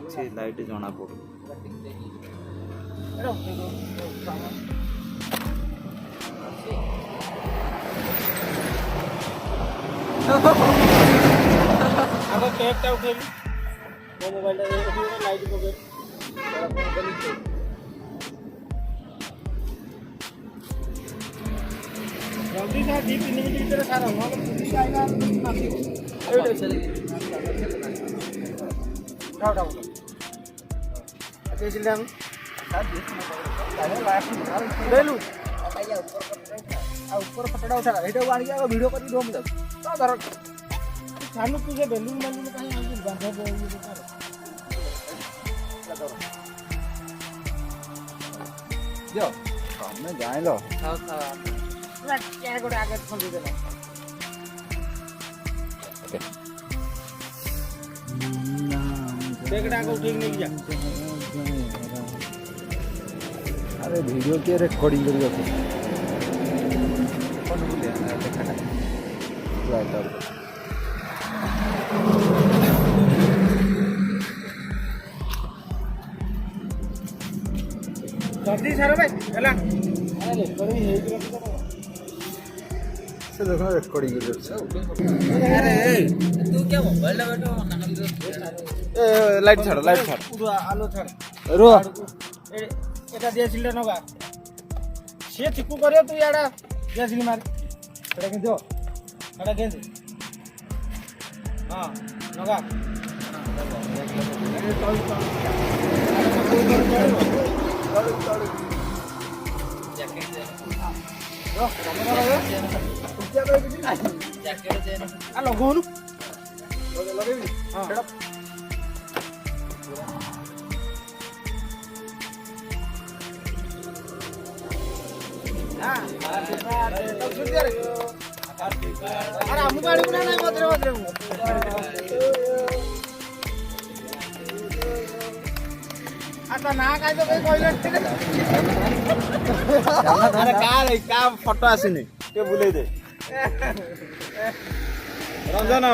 କିଛି ଲାଇଟ୍ ଜଣା ପଡୁନି। आगे कैपटा उठेबी मो मोबाइल लाइट पके जल्दी से 2-3 मिनट भीतर सारा न पुलिस आइला नासिबो एटा चले उठाओ अच्छा इसलिए हम देलु ऊपर फटड़ा उठा एटा आनी वीडियो कर दो तो धर सानू तुझे बेलून कहीं आगे बांधा दे जो मैं जाए लो क्या गोटे आगे खोल दे बैगटा को ठीक नहीं जा अरे वीडियो के रिकॉर्डिंग करियो कौन बोले देखा जल्दी सारा भाई हला अरे रिकॉर्डिंग हे से देखो रिकॉर्डिंग करियो अरे तू क्या मोबाइल बैठो ए लाइट छाड़ आलो छाड़ रो एटा दियासिल नगा से चिकू करियो तू याडा दियासिल मार एटा के दो एटा के दे हां नगा जैकेट दे रो कैमरा रे क्या करे कि जैकेट दे आ लगोनु लगेबी हां अरे हम गाड़ी बना नहीं मत अच्छा ना काय तो कहले अरे का फोटो आसीनी ते बुले दे रंजन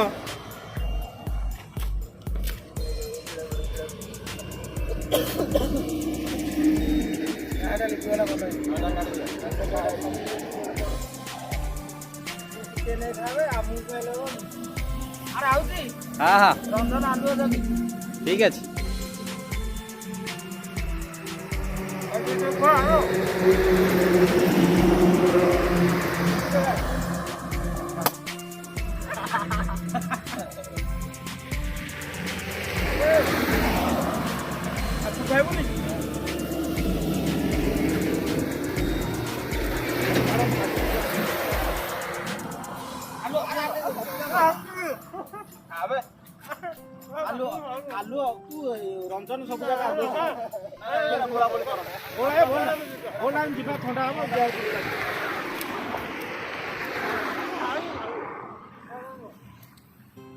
हाँ हाँ ठीक है आलू आलू तू रंजन सब जगह आलू बोला बोली कर बोला बोला जीवा ठंडा हम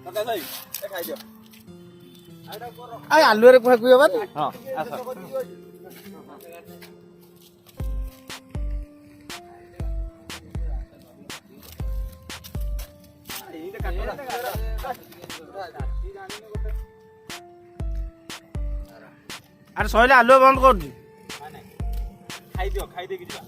दादा भाई ए खाइ दियो आ आलू रे कुआ कुआ बानी हां आसा ଏଇଟା କାଟଲା अरे सहिले आलू बंद कर दी खाई दियो खाई दे कि जा